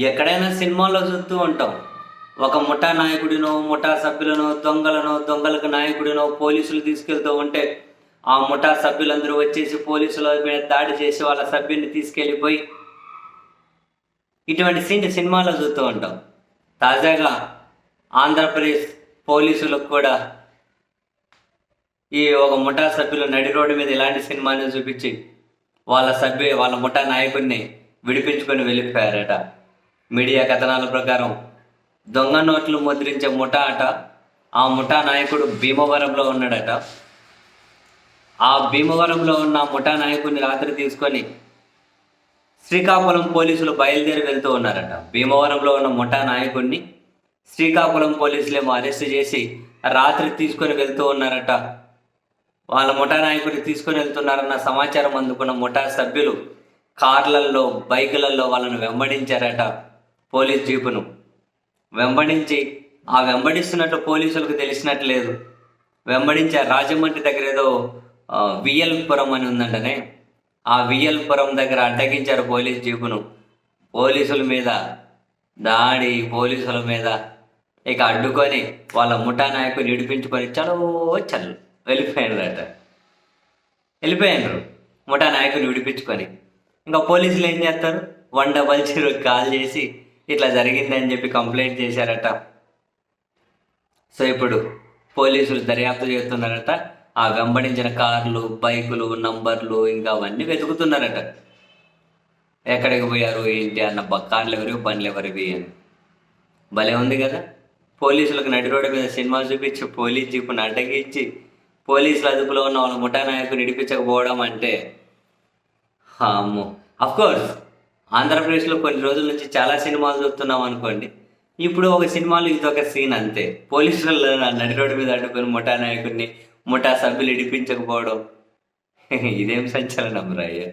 ఎక్కడైనా సినిమాల్లో చూస్తూ ఉంటాం. ఒక ముఠా నాయకుడినో, ముఠా సభ్యులనో, దొంగలకు నాయకుడినో పోలీసులు తీసుకెళ్తూ ఉంటే, ఆ ముఠా సభ్యులందరూ వచ్చేసి పోలీసుల మీద దాడి చేసి వాళ్ళ సభ్యుని తీసుకెళ్ళిపోయి, ఇటువంటి సీన్ సినిమాలో చూస్తూ ఉంటాం. తాజాగా ఆంధ్రప్రదేశ్ పోలీసులకు కూడా ఈ ఒక ముఠా సభ్యులు నడి రోడ్డు మీద ఇలాంటి సినిమాని చూపించి వాళ్ళ ముఠా నాయకుడిని విడిపించుకొని వెళ్ళిపోయారట. మీడియా కథనాల ప్రకారం దొంగ నోట్లు ముద్రించే ముఠా అట. ఆ ముఠా నాయకుడు భీమవరంలో ఉన్నాడట. ఆ భీమవరంలో ఉన్న ముఠా నాయకుడిని రాత్రి తీసుకొని శ్రీకాకుళం పోలీసులు బయలుదేరి వెళ్తూ ఉన్నారట. భీమవరంలో ఉన్న ముఠా నాయకుడిని శ్రీకాకుళం పోలీసులేమో అరెస్ట్ చేసి రాత్రి తీసుకొని వెళ్తూ ఉన్నారట. వాళ్ళ ముఠా నాయకుడిని తీసుకొని వెళ్తున్నారన్న సమాచారం అందుకున్న ముఠా సభ్యులు కార్లల్లో, బైకులలో వాళ్ళను వెంబడించారట. పోలీస్ జీపును వెంబడించి ఆ వెంబడిస్తున్నట్టు పోలీసులకు తెలిసినట్లేదు. వెంబడించి రాజమండ్రి దగ్గర ఏదో విఎల్పురం అని ఉందంటనే, ఆ విఎల్పురం దగ్గర అడ్డగించారు పోలీస్ జీపును. పోలీసుల మీద దాడి, పోలీసుల మీద ఇక అడ్డుకొని వాళ్ళ ముఠా నాయకుని విడిపించుకొని చల్ వెళ్ళిపోయినారు ముఠా నాయకుని విడిపించుకొని. ఇంకా పోలీసులు ఏం చేస్తారు, 100 కాల్ చేసి ఇట్లా జరిగిందని చెప్పి కంప్లైంట్ చేశారట. సో ఇప్పుడు పోలీసులు దర్యాప్తు చేస్తున్నారట. ఆ వెంబడించిన కార్లు, బైకులు, నంబర్లు ఇంకా అవన్నీ వెతుకుతున్నారట. ఎక్కడికి పోయారు ఏంటి అన్న కార్లు ఎవరివి, బండ్లు ఎవరివి అని. భలే ఉంది కదా. పోలీసులకు నడి రోడ్డు మీద సినిమా చూపించి పోలీస్ జీపును అడ్డగించి పోలీసుల అదుపులో ఉన్న వాళ్ళ ముఠా నాయకుని విడిపించకపోవడం అంటే అమ్మో. అఫ్కోర్స్ ఆంధ్రప్రదేశ్లో కొన్ని రోజుల నుంచి చాలా సినిమాలు చూస్తున్నాం అనుకోండి. ఇప్పుడు ఒక సినిమాలో ఇదొక సీన్ అంతే. పోలీసులు నడి రోడ్డు మీద అడ్డుకొని ముఠా నాయకుడిని, ముఠా సభ్యులు విడిపించకపోవడం ఇదేం సంచలనం రాయ్యా.